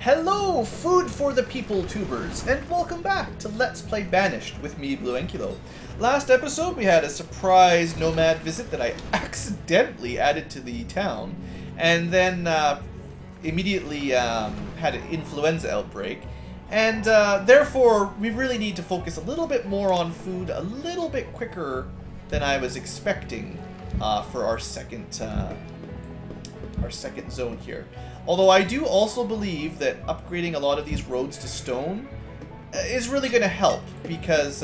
Hello, food for the people tubers, and welcome back to Let's Play Banished with me, BlueAnkylo. Last episode we had a surprise nomad visit that I accidentally added to the town, and then immediately had an influenza outbreak, and therefore we really need to focus a little bit more on food a little bit quicker than I was expecting for our second zone here. Although I do also believe that upgrading a lot of these roads to stone is really going to help, because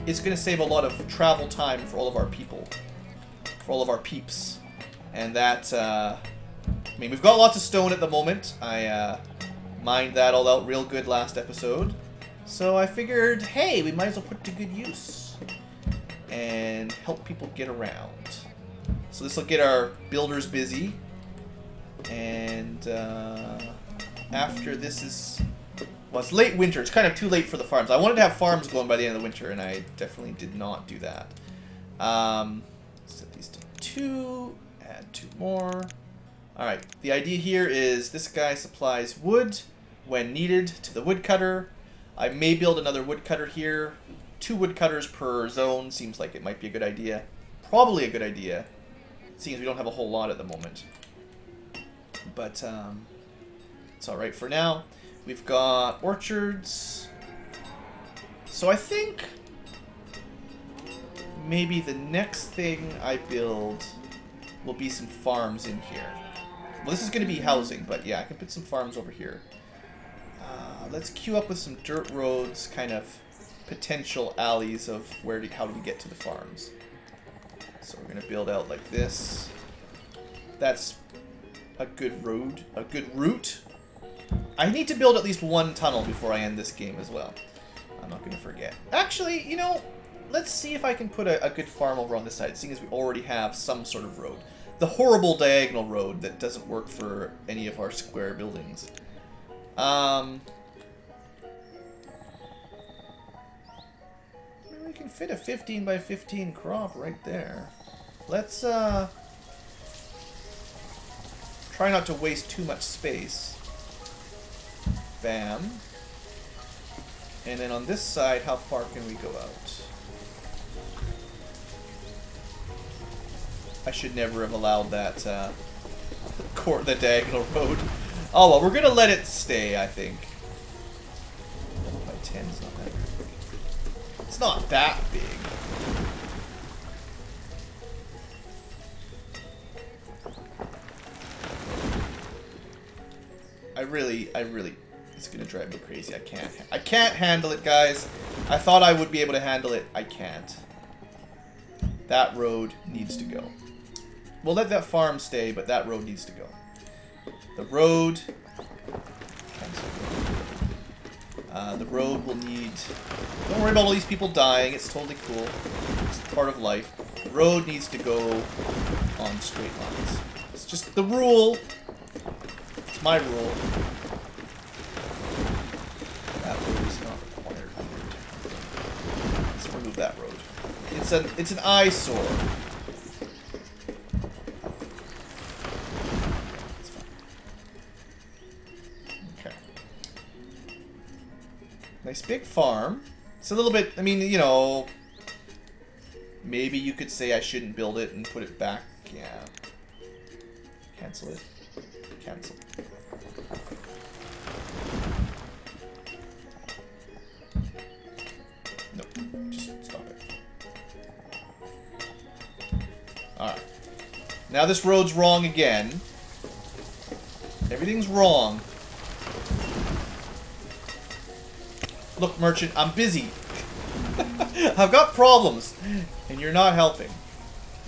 it's going to save a lot of travel time for all of our people, for all of our peeps. And that, I mean, we've got lots of stone at the moment. I mined that all out real good last episode. So I figured, hey, we might as well put it to good use and help people get around. So this will get our builders busy. And after this is... well, it's late winter. It's kind of too late for the farms. I wanted to have farms going by the end of the winter, and I definitely did not do that. Set these to 2. Add 2 more. Alright, the idea here is this guy supplies wood when needed to the woodcutter. I may build another woodcutter here. 2 woodcutters per zone seems like it might be a good idea. Probably a good idea, seeing as we don't have a whole lot at the moment. But it's alright for now. We've got orchards. So I think maybe the next thing I build will be some farms in here. Well, this is going to be housing, but yeah, I can put some farms over here. Let's queue up with some dirt roads, kind of potential alleys of how do we get to the farms. So we're going to build out like this. That's a good road, a good route. I need to build at least 1 tunnel before I end this game as well. I'm not going to forget. Actually, you know, let's see if I can put a good farm over on this side, seeing as we already have some sort of road. The horrible diagonal road that doesn't work for any of our square buildings. We can fit a 15 by 15 crop right there. Let's, try not to waste too much space. Bam. And then on this side, how far can we go out? I should never have allowed that, the diagonal road. Oh well, we're gonna let it stay, I think. My 10's not that big. It's not that big. I really, it's gonna drive me crazy. I can't handle it, guys. I thought I would be able to handle it. I can't. That road needs to go. We'll let that farm stay, but that road needs to go. The road... the road will need... don't worry about all these people dying. It's totally cool. It's part of life. The road needs to go on straight lines. It's just the rule. It's my rule. That road is not required. Let's remove that road. It's an eyesore. It's fine. Okay. Nice big farm. It's a little bit, I mean, you know, maybe you could say I shouldn't build it and put it back. Yeah. Cancel it. Cancel. Nope. Just stop it. Alright. Now this road's wrong again. Everything's wrong. Look, merchant, I'm busy. I've got problems, and you're not helping.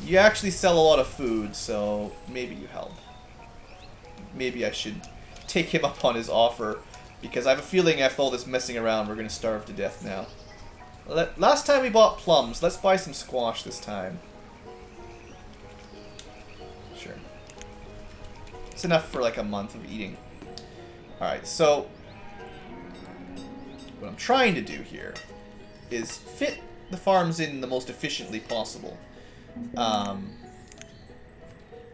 You actually sell a lot of food, so maybe you help. Maybe I should take him up on his offer, because I have a feeling after all this messing around, we're going to starve to death now. Last time we bought plums. Let's buy some squash this time. Sure. It's enough for like a month of eating. Alright, so what I'm trying to do here is fit the farms in the most efficiently possible.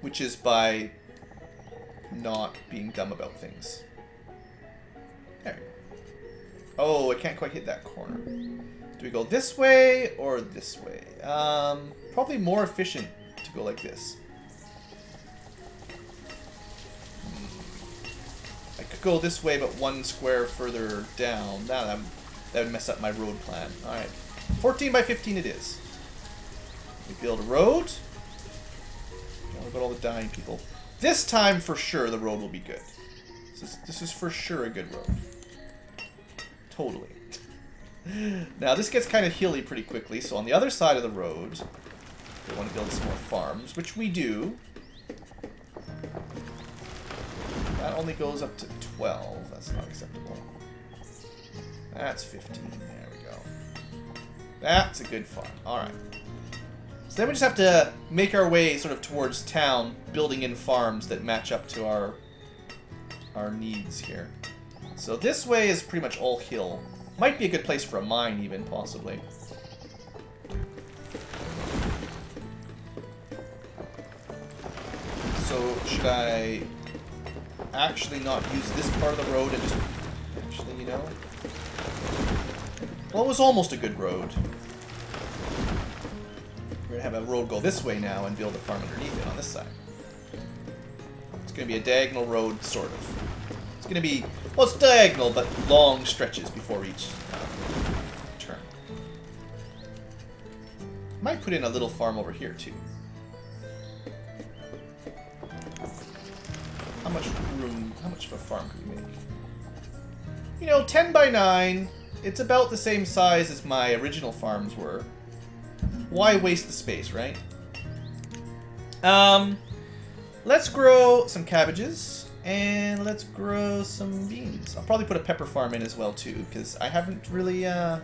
Which is by not being dumb about things. There. Oh, I can't quite hit that corner. Do we go this way or this way? Probably more efficient to go like this. I could go this way, but 1 square further down. That would mess up my road plan. Alright. 14 by 15 it is. We build a road. What about all the dying people? This time, for sure, the road will be good. This is for sure a good road. Totally. Now, this gets kind of hilly pretty quickly, so on the other side of the road, we want to build some more farms, which we do. That only goes up to 12. That's not acceptable. That's 15. There we go. That's a good farm. Alright. So then we just have to make our way sort of towards town, building in farms that match up to our needs here. So this way is pretty much all hill. Might be a good place for a mine even, possibly. So should I actually not use this part of the road and just actually, you know? Well, it was almost a good road. We're going to have a road go this way now and build a farm underneath it on this side. It's going to be a diagonal road, sort of. It's going to be, well, it's diagonal, but long stretches before each turn. Might put in a little farm over here, too. How much room, how much of a farm could we make? You know, 10 by 9. It's about the same size as my original farms were. Why waste the space, right? Let's grow some cabbages, and let's grow some beans. I'll probably put a pepper farm in as well, too, because I haven't really, I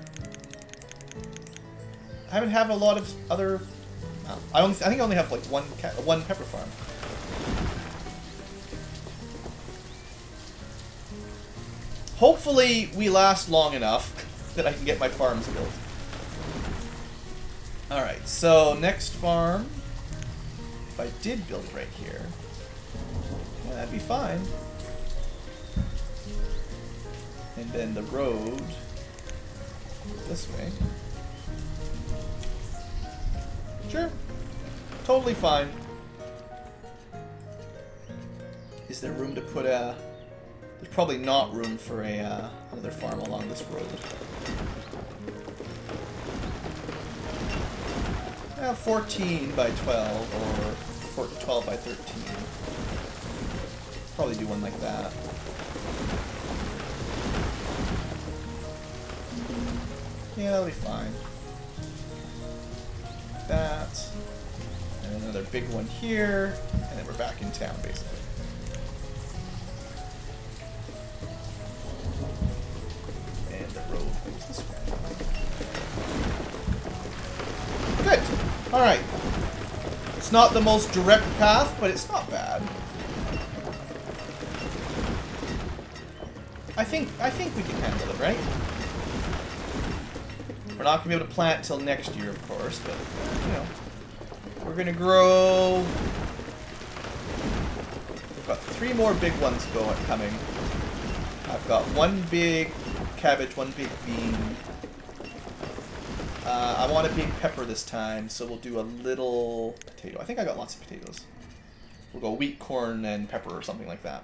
haven't had a lot of other... I think I only have, like, one pepper farm. Hopefully, we last long enough that I can get my farms built. Alright, so next farm, if I did build it right here, yeah, that'd be fine. And then the road this way. Sure, totally fine. Is there room to put a... There's probably not room for a another farm along this road. 14 by 12 or 12 by 13. Probably do one like that. Yeah, that'll be fine. That. And another big one here. And then we're back in town, basically. And the road goes this way. Good. Alright. It's not the most direct path, but it's not bad. I think we can handle it, right? We're not going to be able to plant till next year, of course, but, you know. We're going to grow... We've got 3 more big ones coming. I've got 1 big cabbage, 1 big bean. I want a big pepper this time, so we'll do a little potato. I think I got lots of potatoes. We'll go wheat, corn, and pepper or something like that.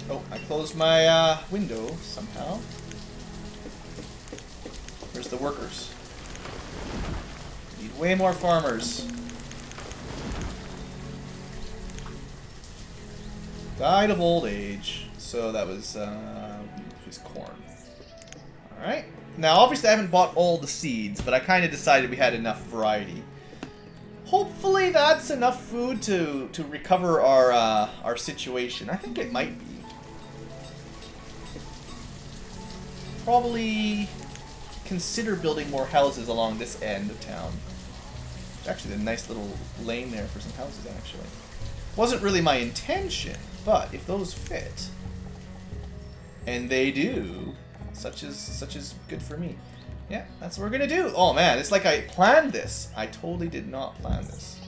Oh, I closed my window somehow. Where's the workers? Need way more farmers. Died of old age. So that was just corn. Alright. Now, obviously I haven't bought all the seeds, but I kind of decided we had enough variety. Hopefully that's enough food to recover our situation. I think it might be. Probably consider building more houses along this end of town. Actually, a nice little lane there for some houses, actually. Wasn't really my intention, but if those fit, and they do, Such is good for me. Yeah, that's what we're gonna do. Oh man, it's like I planned this. I totally did not plan this.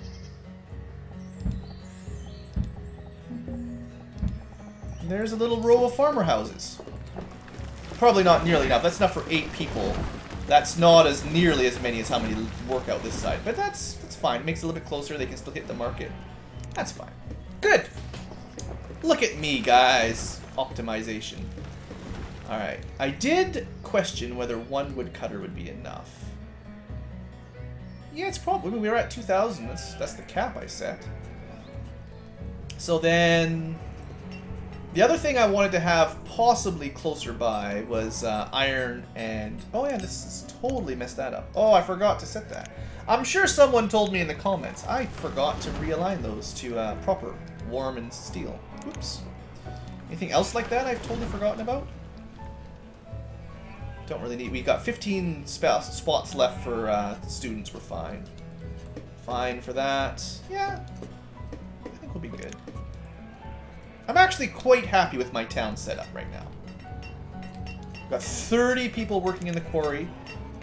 There's a little row of farmer houses. Probably not nearly enough. That's enough for 8 people. That's not as nearly as many as how many work out this side. But that's fine. It makes it a little bit closer. They can still hit the market. That's fine. Good. Look at me, guys. Optimization. Alright. I did question whether 1 woodcutter would be enough. Yeah, it's probably. I mean, we were at 2,000. That's the cap I set. So then... The other thing I wanted to have possibly closer by was iron and... Oh yeah, this is totally messed that up. Oh, I forgot to set that. I'm sure someone told me in the comments. I forgot to realign those to proper warm and steel. Oops. Anything else like that I've totally forgotten about? Don't really need... We got 15 spots left for students. We're fine. Fine for that. Yeah. I think we'll be good. I'm actually quite happy with my town setup right now. I've got 30 people working in the quarry.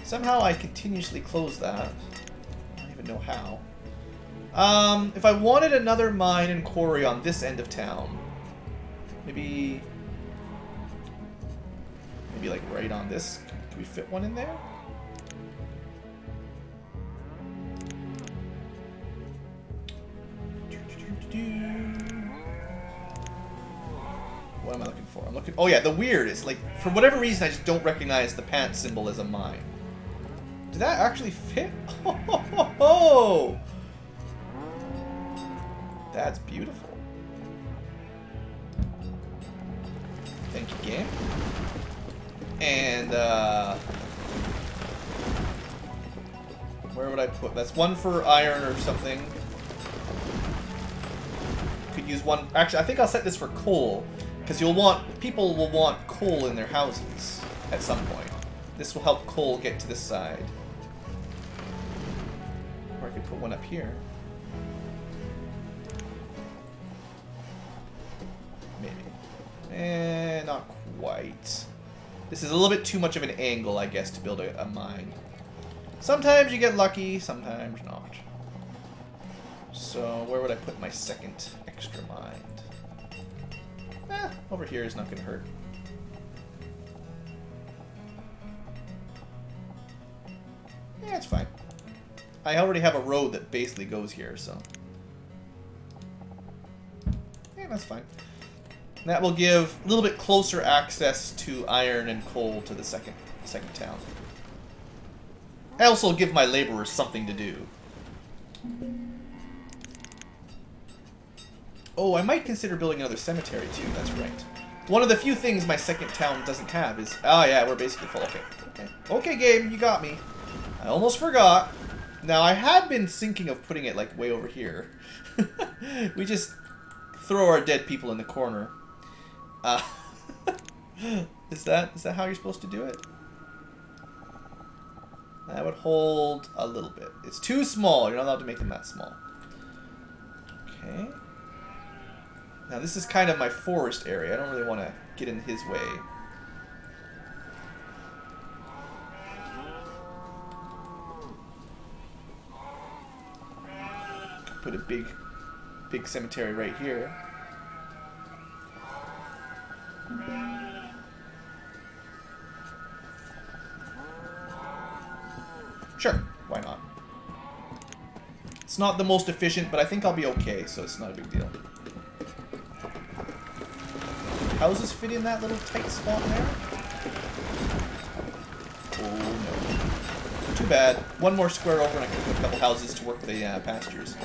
Somehow I continuously close that. I don't even know how. If I wanted another mine and quarry on this end of town, maybe like right on this. Can we fit one in there? What am I looking for? I'm looking... Oh yeah, the weird is like, for whatever reason, I just don't recognize the pant symbol as a mine. Did that actually fit? Oh, that's beautiful. Thank you, game. And where would I put? That's one for iron or something. Could use one. Actually, I think I'll set this for coal. Because people will want coal in their houses at some point. This will help coal get to this side. Or I could put one up here. Maybe. Not quite. This is a little bit too much of an angle, I guess, to build a mine. Sometimes you get lucky, sometimes not. So, where would I put my second extra mine? Over here is not going to hurt. Yeah, it's fine. I already have a road that basically goes here, so... Yeah, that's fine. That will give a little bit closer access to iron and coal to the second town. I also give my laborers something to do. Oh, I might consider building another cemetery too, that's right. One of the few things my second town doesn't have is... Oh yeah, we're basically full. Okay, game, you got me. I almost forgot. Now, I had been thinking of putting it like way over here. We just throw our dead people in the corner. Is that how you're supposed to do it? That would hold a little bit. It's too small. You're not allowed to make them that small. Okay. Now this is kind of my forest area. I don't really want to get in his way. Put a big cemetery right here. Sure, why not? It's not the most efficient, but I think I'll be okay, so it's not a big deal. Houses fit in that little tight spot there? Oh no. Too bad. One more square over and I can put a couple houses to work the pastures.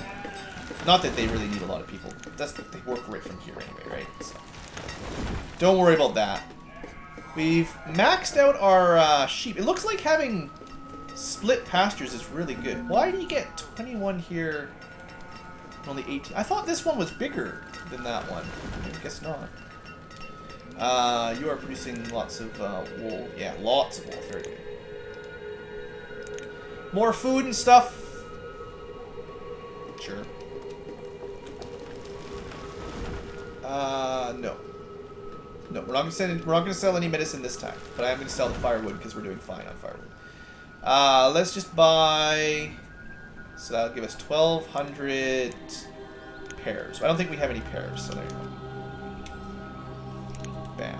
Not that they really need a lot of people. They work right from here anyway, right? So, don't worry about that. We've maxed out our sheep. It looks like having split pastures is really good. Why do you get 21 here, only 18? I thought this one was bigger than that one. I guess not. You are producing lots of wool. Yeah, lots of wool. Very good. More food and stuff. Sure. No. No, we're not gonna sell any medicine this time. But I am gonna sell the firewood because we're doing fine on firewood. Let's just buy. So that'll give us 1,200 pears. I don't think we have any pears, so there you go. Bam.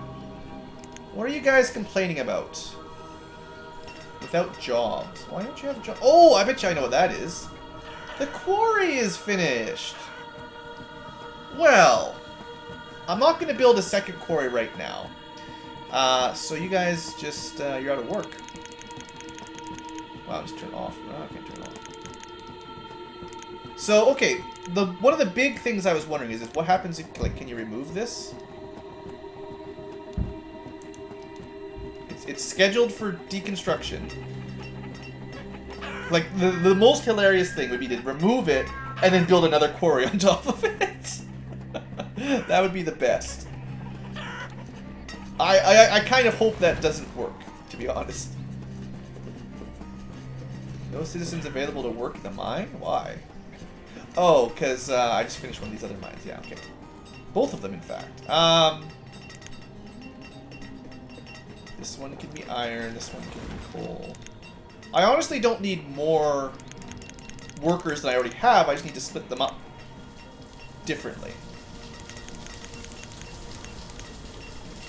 What are you guys complaining about? Without jobs. Why don't you have jobs? Oh, I bet you I know what that is. The quarry is finished. Well, I'm not going to build a second quarry right now. So you guys just, you're out of work. Wow, just turn off. Oh, I can't turn it off. So, okay, one of the big things I was wondering is what happens if, like, can you remove this? It's scheduled for deconstruction. Like, the most hilarious thing would be to remove it and then build another quarry on top of it. That would be the best. I kind of hope that doesn't work, to be honest. No citizens available to work the mine? Why? Oh, because I just finished one of these other mines. Yeah, okay. Both of them, in fact. This one can be iron, this one can be coal. I honestly don't need more workers than I already have. I just need to split them up differently.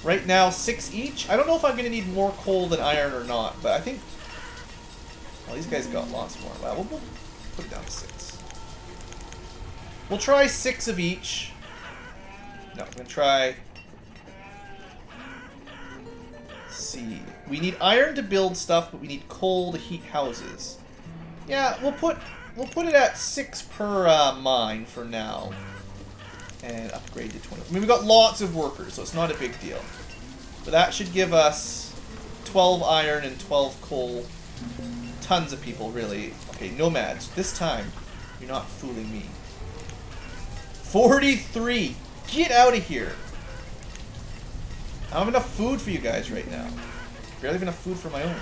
Right now, 6 each. I don't know if I'm going to need more coal than iron or not, but I think... Well, these guys got lots more. Well, we'll put it down to 6. We'll try 6 of each. No, I'm going to try... See. We need iron to build stuff, but we need coal to heat houses. Yeah, we'll put it at 6 per mine for now. And upgrade to 20. I mean, we've got lots of workers, so it's not a big deal. But that should give us 12 iron and 12 coal. Tons of people, really. Okay, nomads. This time, you're not fooling me. 43! Get out of here! I don't have enough food for you guys right now. Barely have enough food for my own.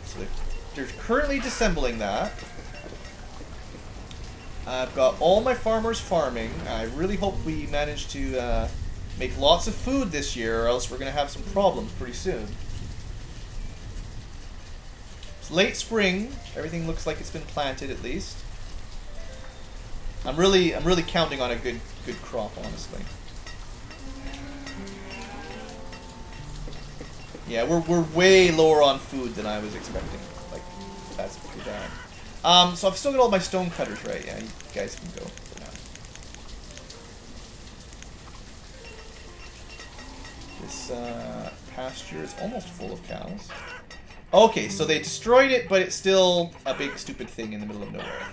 So they're currently disassembling that. I've got all my farmers farming. I really hope we manage to make lots of food this year, or else we're going to have some problems pretty soon. It's late spring. Everything looks like it's been planted at least. I'm really counting on a good crop, honestly. Yeah, we're way lower on food than I was expecting. Like, that's pretty bad. So I've still got all my stone cutters, right? Yeah, you guys can go for now. This pasture is almost full of cows. Okay, so they destroyed it, but it's still a big stupid thing in the middle of nowhere.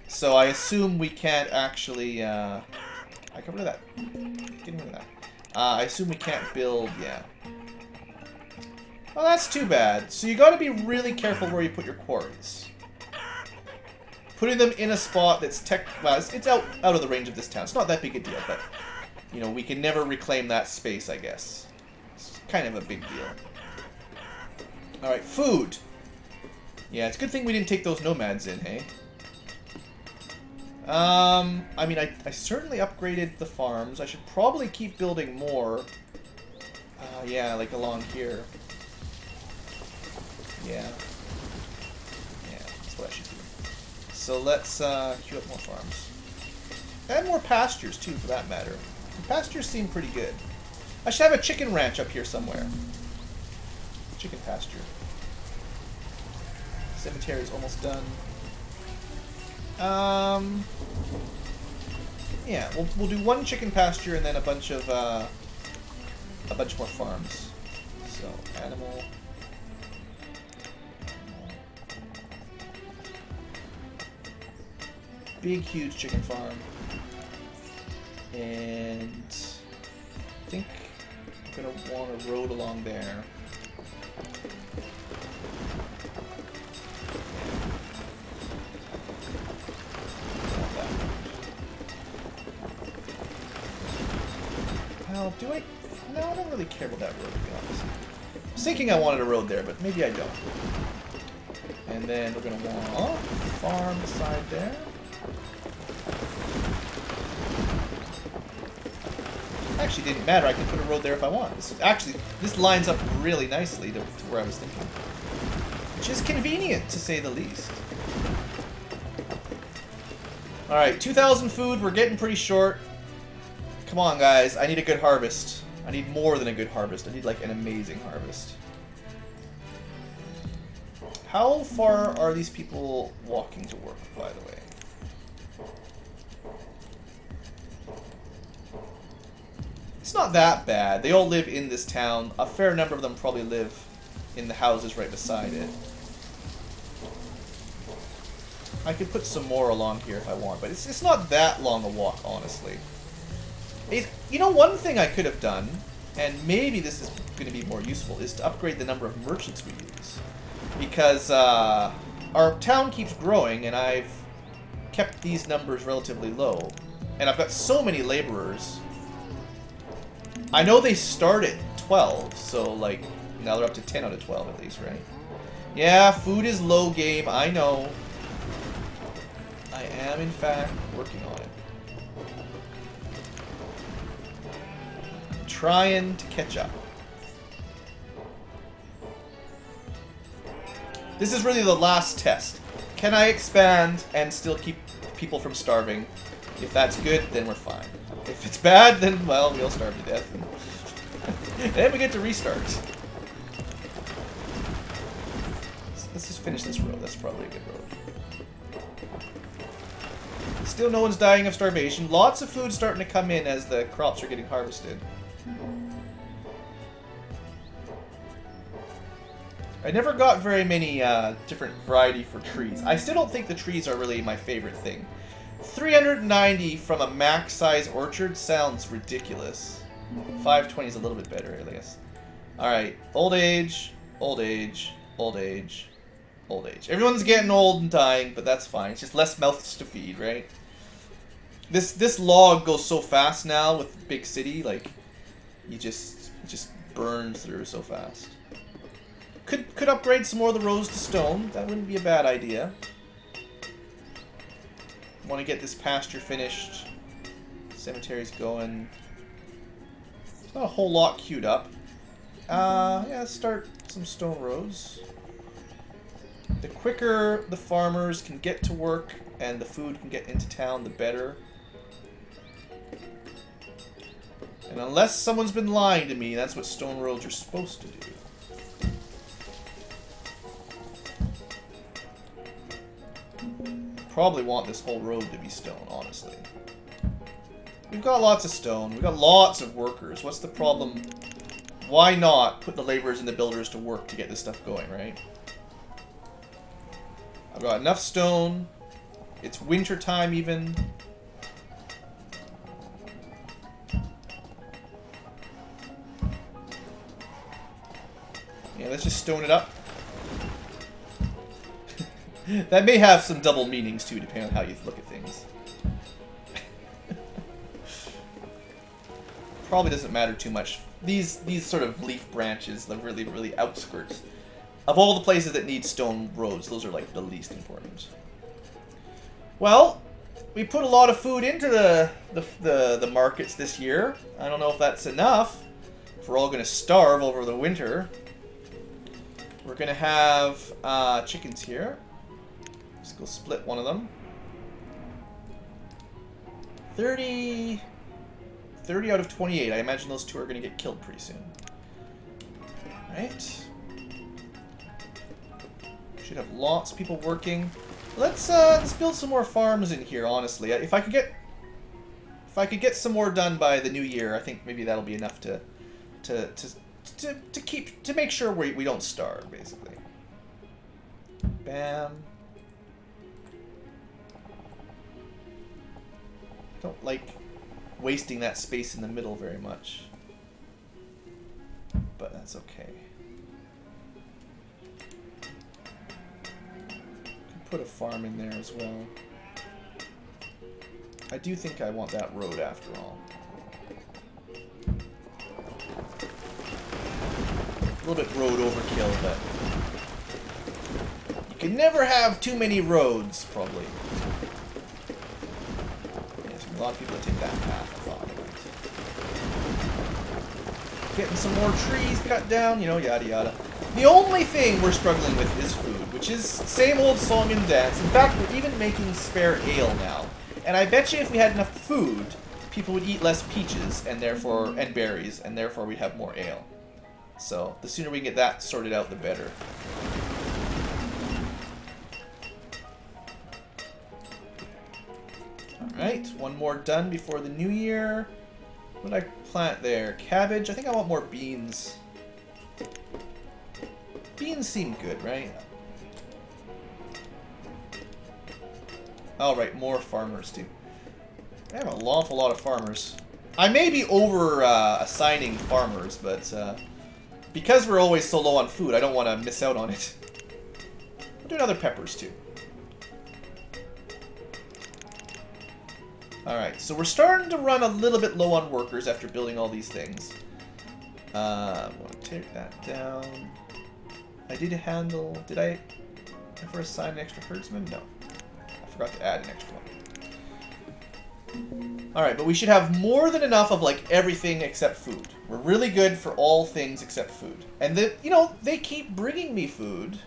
So I assume we can't actually, I got rid of that. Getting rid of that. I assume we can't build, yeah. Well, that's too bad. So you gotta be really careful where you put your quarries. Putting them in a spot that's well, it's out of the range of this town. It's not that big a deal, but, you know, we can never reclaim that space, I guess. It's kind of a big deal. Alright, food. Yeah, it's a good thing we didn't take those nomads in, hey? I mean, I certainly upgraded the farms. I should probably keep building more. Yeah, like along here. Yeah. Yeah, that's what I should do. So let's queue up more farms. And more pastures, too, for that matter. The pastures seem pretty good. I should have a chicken ranch up here somewhere. Chicken pasture. Cemetery is almost done. Yeah, we'll do one chicken pasture and then a bunch more farms. So, animal. Big, huge chicken farm. And I think I'm going to want a road along there. Well, do I? No, I don't really care about that road, to be honest. I was thinking I wanted a road there, but maybe I don't. And then we're going to want a farm beside there. Actually, didn't matter. I can put a road there if I want. This lines up really nicely to where I was thinking. Which is convenient, to say the least. Alright, 2,000 food. We're getting pretty short. Come on, guys. I need a good harvest. I need more than a good harvest. I need, like, an amazing harvest. How far are these people walking to work, by the way? It's not that bad. They all live in this town. A fair number of them probably live in the houses right beside it. I could put some more along here if I want, but it's not that long a walk, honestly. You know, one thing I could have done, and maybe this is going to be more useful, is to upgrade the number of merchants we use. Because our town keeps growing, and I've kept these numbers relatively low. And I've got so many laborers. I know they start at 12, so, like, now they're up to 10 out of 12 at least, right? Yeah, food is low game, I know. I am, in fact, working on it. Trying to catch up. This is really the last test. Can I expand and still keep people from starving? If that's good, then we're fine. If it's bad, then, well, we'll starve to death. Then we get to restart. Let's just finish this road. That's probably a good road. Still no one's dying of starvation. Lots of food starting to come in as the crops are getting harvested. I never got very many different variety for trees. I still don't think the trees are really my favorite thing. 390 from a max size orchard sounds ridiculous. 520 is a little bit better, I guess. Alright, old age, old age, old age, old age. Everyone's getting old and dying, but that's fine. It's just less mouths to feed, right? This log goes so fast now with big city, like it just burns through so fast. Could upgrade some more of the rows to stone. That wouldn't be a bad idea. Want to get this pasture finished. Cemetery's going. There's not a whole lot queued up. Yeah, let's start some stone rows. The quicker the farmers can get to work and the food can get into town, the better. And unless someone's been lying to me, that's what stone roads are supposed to do. Probably want this whole road to be stone, honestly. We've got lots of stone. We've got lots of workers. What's the problem? Why not put the laborers and the builders to work to get this stuff going, right? I've got enough stone. It's winter time even. Yeah, let's just stone it up. That may have some double meanings too, depending on how you look at things. Probably doesn't matter too much. These sort of leaf branches, the really outskirts. Of all the places that need stone roads, those are like the least important. Well, we put a lot of food into the markets this year. I don't know if that's enough. If we're all going to starve over the winter. We're going to have chickens here. Let's go split one of them. 30 out of 28. I imagine those two are going to get killed pretty soon. Right. Should have lots of people working. Let's build some more farms in here, honestly. If I could get some more done by the new year, I think maybe that'll be enough to make sure we don't starve, basically. Bam. Don't like wasting that space in the middle very much, but that's okay. Could put a farm in there as well. I do think I want that road after all. A little bit road overkill, but you can never have too many roads, probably. A lot of people that take that path, I thought. Getting some more trees cut down, you know, yada yada. The only thing we're struggling with is food, which is same old song and dance. In fact, we're even making spare ale now. And I bet you if we had enough food, people would eat less peaches and berries, and therefore we'd have more ale. So the sooner we can get that sorted out, the better. Alright, one more done before the new year. What did I plant there? Cabbage? I think I want more beans. Beans seem good, right? Oh, right, more farmers, too. I have an awful lot of farmers. I may be over assigning farmers, but because we're always so low on food, I don't want to miss out on it. We'll do another peppers, too. Alright, so we're starting to run a little bit low on workers after building all these things. I'm going to take that down. I did handle... Did I ever assign an extra herdsman? No. I forgot to add an extra one. Alright, but we should have more than enough of, like, everything except food. We're really good for all things except food. And, you know, they keep bringing me food.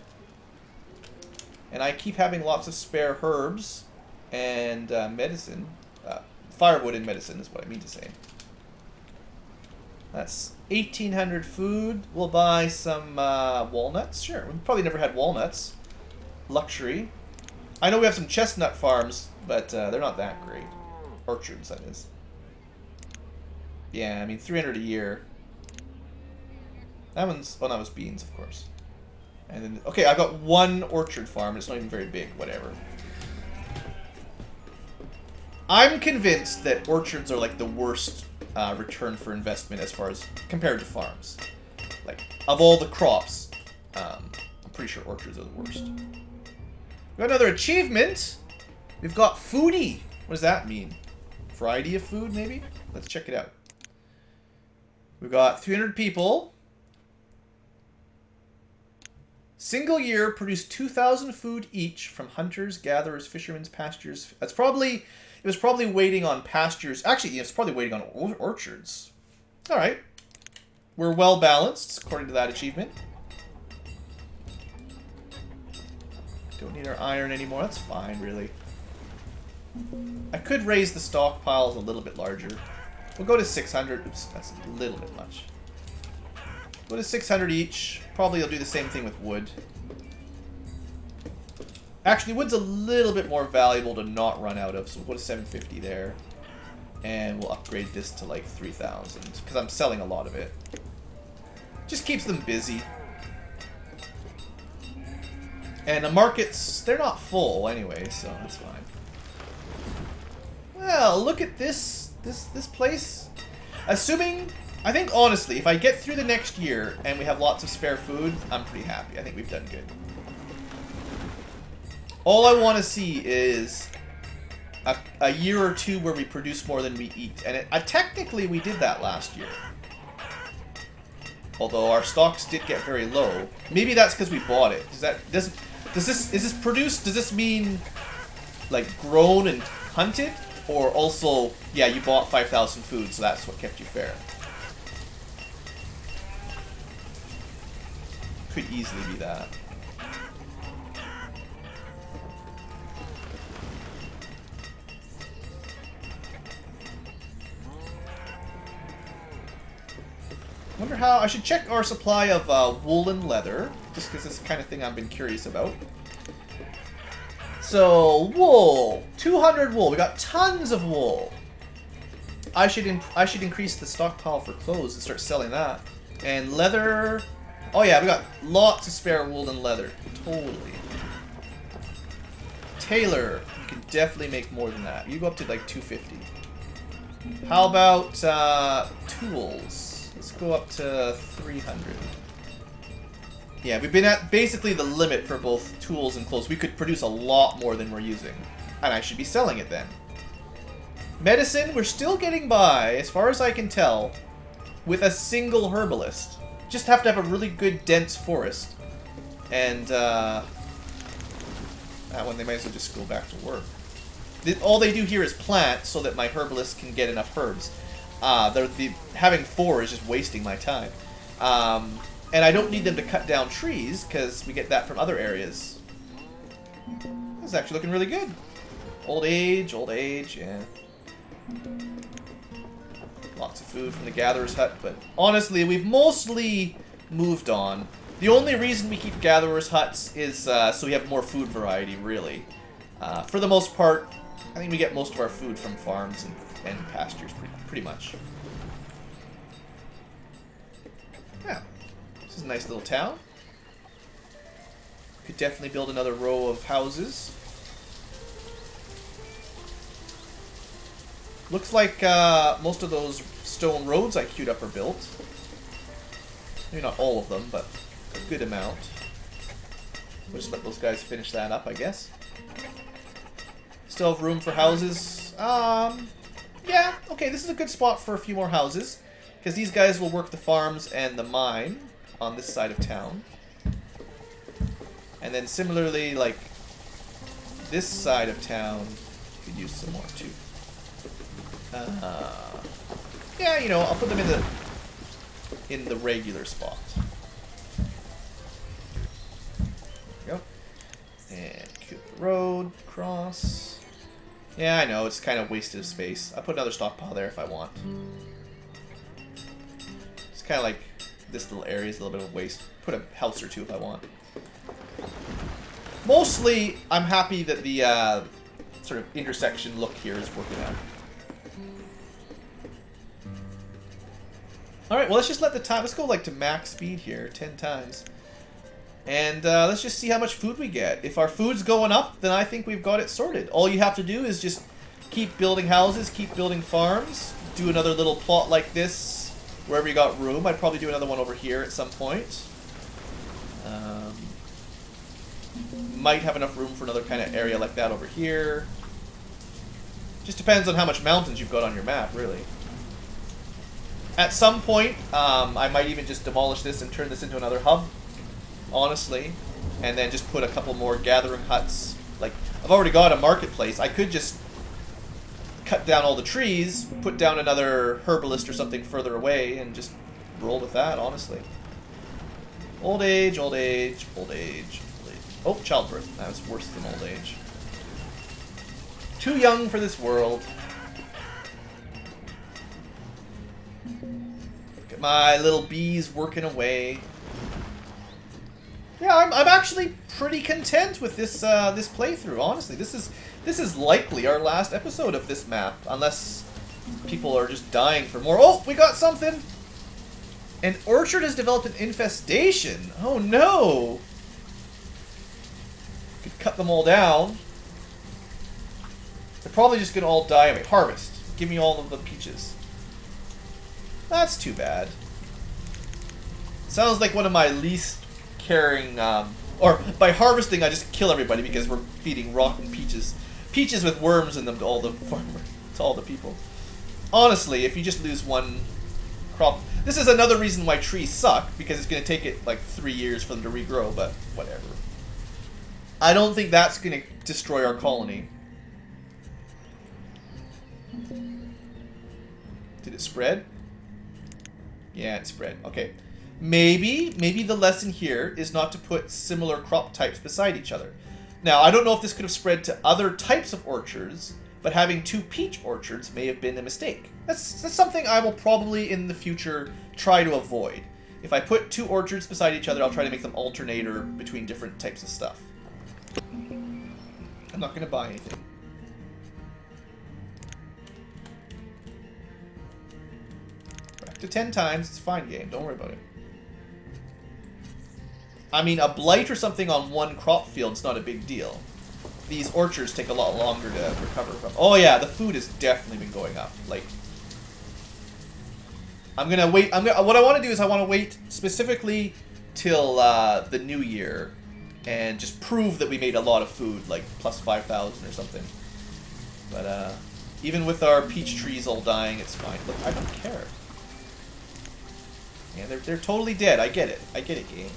And I keep having lots of spare herbs and medicine. Firewood and medicine is what I mean to say. That's 1,800 food. We'll buy some walnuts. Sure, we've probably never had walnuts. Luxury. I know we have some chestnut farms, but they're not that great. Orchards, that is. Yeah, I mean, 300 a year. That one's... Oh, that was beans, of course. And then... Okay, I got one orchard farm. It's not even very big. Whatever. I'm convinced that orchards are like the worst return for investment as far as compared to farms. Like, of all the crops, I'm pretty sure orchards are the worst. We got another achievement. We've got foodie. What does that mean? Variety of food, maybe? Let's check it out. We've got 300 people. Single year produced 2,000 food each from hunters, gatherers, fishermen, pastures. That's probably... It was probably waiting on pastures. Actually, it's probably waiting on orchards. Alright. We're well balanced, according to that achievement. Don't need our iron anymore. That's fine, really. I could raise the stockpiles a little bit larger. We'll go to 600. Oops, that's a little bit much. Go to 600 each. Probably I'll do the same thing with wood. Actually, wood's a little bit more valuable to not run out of, so we'll go to 750 there. And we'll upgrade this to like 3,000, because I'm selling a lot of it. Just keeps them busy. And the markets, they're not full anyway, so that's fine. Well, look at this place. Assuming, I think honestly, if I get through the next year and we have lots of spare food, I'm pretty happy. I think we've done good. All I want to see is a year or two where we produce more than we eat. And technically we did that last year. Although our stocks did get very low. Maybe that's because we bought it. Is this produced? Does this mean like grown and hunted? Or also, yeah, you bought 5,000 food, so that's what kept you fair. Could easily be that. Wonder how... I should check our supply of wool and leather, just because this is the kind of thing I've been curious about. So, wool. 200 wool. We got tons of wool. I should increase the stockpile for clothes and start selling that. And leather... Oh yeah, we got lots of spare wool and leather. Totally. Tailor. You can definitely make more than that. You go up to like 250. How about tools? Let's go up to 300. Yeah, we've been at basically the limit for both tools and clothes. We could produce a lot more than we're using. And I should be selling it then. Medicine, we're still getting by, as far as I can tell, with a single herbalist. Just have to have a really good dense forest. And, that one they might as well just go back to work. All they do here is plant so that my herbalist can get enough herbs. having 4 is just wasting my time. And I don't need them to cut down trees, because we get that from other areas. This is actually looking really good. Old age, yeah. Lots of food from the gatherer's hut, but honestly, we've mostly moved on. The only reason we keep gatherer's huts is so we have more food variety, really. For the most part, I think we get most of our food from farms and pastures, pretty much. Yeah, this is a nice little town. Could definitely build another row of houses. Looks like most of those stone roads I queued up are built. Maybe not all of them, but a good amount. We'll just let those guys finish that up, I guess. Still have room for houses. Yeah, okay, this is a good spot for a few more houses. Because these guys will work the farms and the mine on this side of town. And then similarly, like, this side of town could use some more too. Yeah, you know, I'll put them in the regular spot. There we go. And cube the road, cross. Yeah, I know, it's kind of wasted of space. I'll put another stockpile there if I want. It's kind of like this little area is a little bit of waste. Put a house or two if I want. Mostly, I'm happy that the sort of intersection look here is working out. Alright, well, let's just let the time... Let's go, like, to max speed here, 10 times. And let's just see how much food we get. If our food's going up, then I think we've got it sorted. All you have to do is just keep building houses, keep building farms, do another little plot like this wherever you got room. I'd probably do another one over here at some point. Might have enough room for another kind of area like that over here. Just depends on how much mountains you've got on your map, really. At some point, I might even just demolish this and turn this into another hub, honestly. And then just put a couple more gathering huts. Like, I've already got a marketplace. I could just cut down all the trees, put down another herbalist or something further away, and just roll with that, honestly. Old age, old age, old age, old age. Oh, childbirth. That was worse than old age. Too young for this world. Look at my little bees working away. Yeah, I'm actually pretty content with this this playthrough. Honestly, this is likely our last episode of this map, unless people are just dying for more. Oh, we got something. An orchard has developed an infestation. Oh no! Could cut them all down. They're probably just gonna all die. Wait, harvest. Give me all of the peaches. That's too bad. Sounds like one of my least caring, or by harvesting I just kill everybody because we're feeding rotten peaches. Peaches with worms in them to all the farmers, to all the people. Honestly, if you just lose one crop... This is another reason why trees suck, because it's going to take it like 3 years for them to regrow, but whatever. I don't think that's going to destroy our colony. Did it spread? Yeah, it spread. Okay. Maybe the lesson here is not to put similar crop types beside each other. Now, I don't know if this could have spread to other types of orchards, but having 2 peach orchards may have been a mistake. That's something I will probably in the future try to avoid. If I put 2 orchards beside each other, I'll try to make them alternator between different types of stuff. I'm not going to buy anything. Back to 10 times, it's a fine game, don't worry about it. I mean, a blight or something on one crop field is not a big deal. These orchards take a lot longer to recover from. Oh yeah, the food has definitely been going up. Like, I'm gonna wait. What I want to do is I want to wait specifically till the new year, and just prove that we made a lot of food, like plus 5,000 or something. But even with our peach trees all dying, it's fine. Look, I don't care. Yeah, they're totally dead. I get it. I get it, game.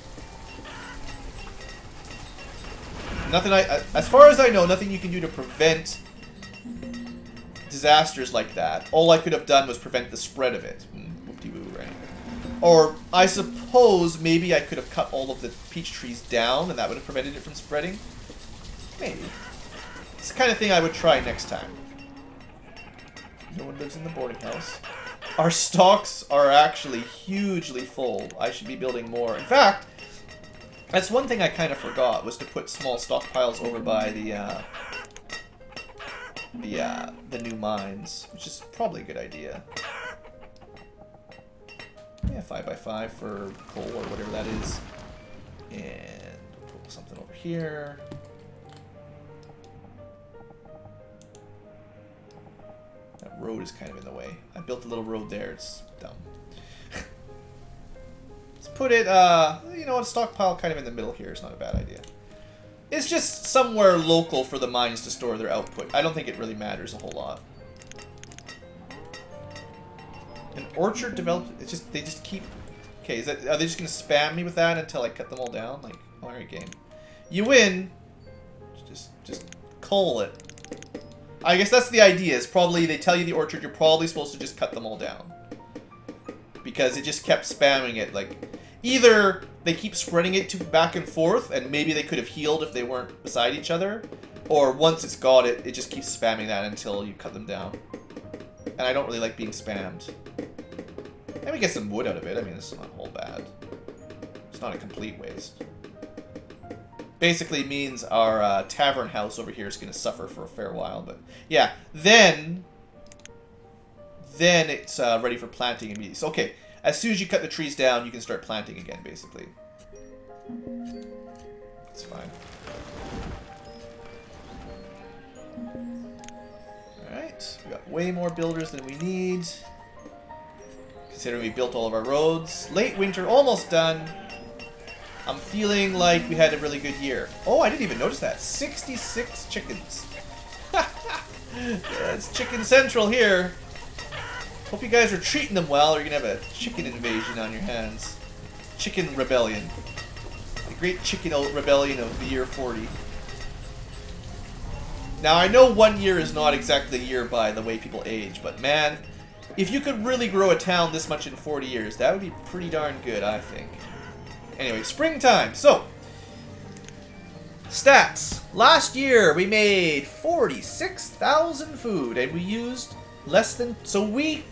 Nothing as far as I know, nothing you can do to prevent disasters like that, all I could have done was prevent the spread of it. Whoop-de-woo, right? Or I suppose maybe I could have cut all of the peach trees down and that would have prevented it from spreading. Maybe. It's the kind of thing I would try next time. No one lives in the boarding house. Our stocks are actually hugely full. I should be building more. In fact, that's one thing I kind of forgot, was to put small stockpiles over by the new mines, which is probably a good idea. Yeah, 5x5 for coal or whatever that is. And we'll put something over here. That road is kind of in the way. I built a little road there. It's dumb. Let's put it, you know what, stockpile kind of in the middle here is not a bad idea. It's just somewhere local for the mines to store their output. I don't think it really matters a whole lot. An orchard developed. It's just, they just keep. Okay, are they just gonna spam me with that until I cut them all down? Like, alright, game. You win. Just cull it. I guess that's the idea. Is probably they tell you the orchard, you're probably supposed to just cut them all down. Because it just kept spamming it. Like, either they keep spreading it back and forth, and maybe they could have healed if they weren't beside each other, or once it's got it, it just keeps spamming that until you cut them down. And I don't really like being spammed. And we get some wood out of it. I mean, it's not all bad. It's not a complete waste. Basically means our tavern house over here is going to suffer for a fair while. But yeah, then it's ready for planting immediately. So okay, as soon as you cut the trees down, you can start planting again, basically. It's fine. Alright, we got way more builders than we need. Considering we built all of our roads. Late winter, almost done. I'm feeling like we had a really good year. Oh, I didn't even notice that. 66 chickens. Yeah, it's chicken central here. Hope you guys are treating them well, or you're going to have a chicken invasion on your hands. Chicken rebellion. The great chicken rebellion of the year 40. Now, I know 1 year is not exactly a year by the way people age, but man, if you could really grow a town this much in 40 years, that would be pretty darn good, I think. Anyway, springtime. So, stats. Last year, we made 46,000 food, and we used less than... So, we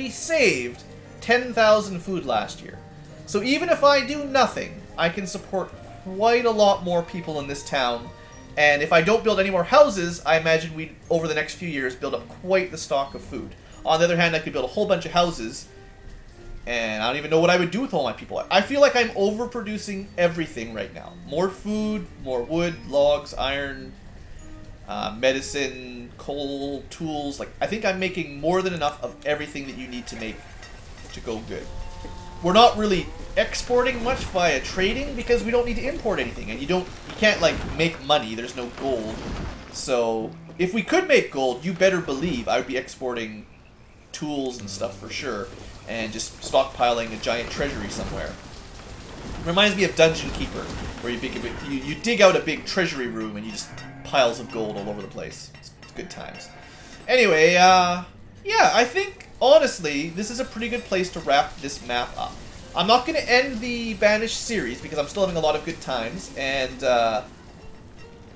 saved 10,000 food last year. So, even if I do nothing, I can support quite a lot more people in this town. And if I don't build any more houses, I imagine we'd, over the next few years, build up quite the stock of food. On the other hand, I could build a whole bunch of houses, and I don't even know what I would do with all my people. I feel like I'm overproducing everything right now. More food, more wood, logs, iron, medicine, coal, tools. Like, I think I'm making more than enough of everything that you need to make to go good. We're not really exporting much via trading because we don't need to import anything, and you can't like make money. There's no gold. So if we could make gold, you better believe I would be exporting tools and stuff for sure, and just stockpiling a giant treasury somewhere. Reminds me of Dungeon Keeper, where you dig out a big treasury room and you just piles of gold all over the place. It's good times. Anyway, yeah, I think honestly this is a pretty good place to wrap this map up. I'm not going to end the Banished series because I'm still having a lot of good times, and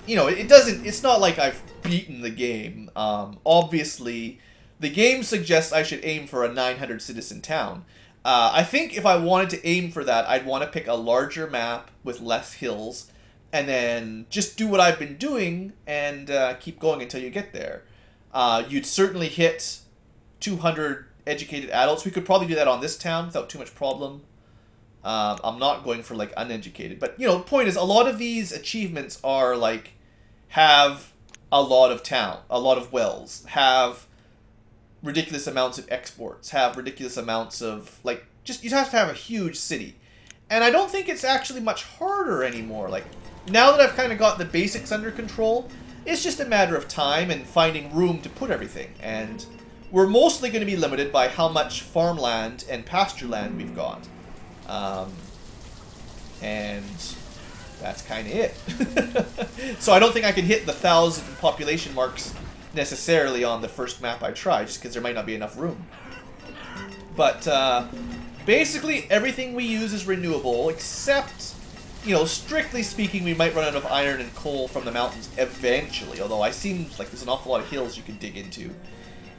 you know, it's not like I've beaten the game. Obviously, the game suggests I should aim for a 900 citizen town. I think if I wanted to aim for that, I'd want to pick a larger map with less hills, and then just do what I've been doing and keep going until you get there. You'd certainly hit 200 educated adults. We could probably do that on this town without too much problem. I'm not going for like uneducated, but you know, the point is a lot of these achievements are like have a lot of town, a lot of wells, have ridiculous amounts of exports, have ridiculous amounts of, like, just, you have to have a huge city. And I don't think it's actually much harder anymore. Like, now that I've kind of got the basics under control, it's just a matter of time and finding room to put everything. And we're mostly going to be limited by how much farmland and pasture land we've got. And that's kind of it. So I don't think I can hit the 1,000 population marks necessarily on the first map I try, just because there might not be enough room. But basically everything we use is renewable, except, you know, strictly speaking, we might run out of iron and coal from the mountains eventually, although I seem like there's an awful lot of hills you can dig into.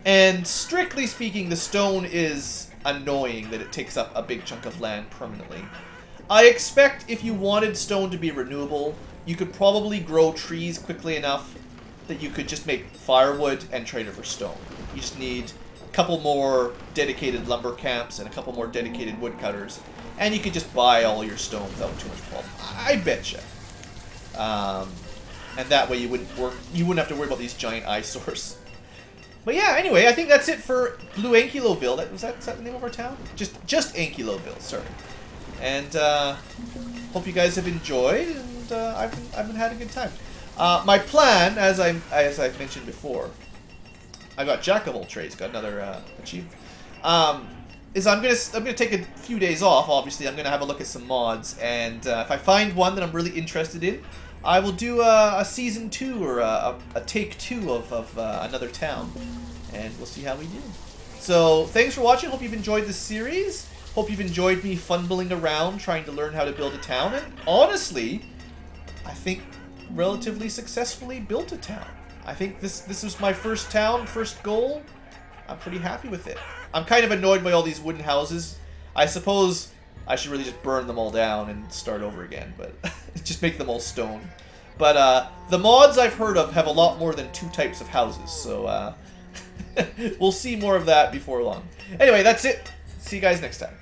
And strictly speaking, the stone is annoying that it takes up a big chunk of land permanently. I expect if you wanted stone to be renewable, you could probably grow trees quickly enough that you could just make firewood and trade it for stone. You just need a couple more dedicated lumber camps and a couple more dedicated woodcutters, and you could just buy all your stone without too much problem. I betcha. And that way you wouldn't have to worry about these giant eyesores. But yeah, anyway, I think that's it for BlueAnkyloville. Was that the name of our town? Just Ankyloville, sorry. And hope you guys have enjoyed, and I've been having a good time. My plan, as I've mentioned before, I got Jack of all trades, got another achievement. Is I'm gonna take a few days off. Obviously, I'm gonna have a look at some mods, and if I find one that I'm really interested in, I will do a season 2 or a take 2 of another town, and we'll see how we do. So thanks for watching. Hope you've enjoyed this series. Hope you've enjoyed me fumbling around trying to learn how to build a town, and honestly, I think relatively successfully built a town. I think this was my first town, first goal. I'm pretty happy with it. I'm kind of annoyed by all these wooden houses. I suppose I should really just burn them all down and start over again, but just make them all stone. But the mods I've heard of have a lot more than 2 types of houses, so we'll see more of that before long. Anyway, that's it. See you guys next time.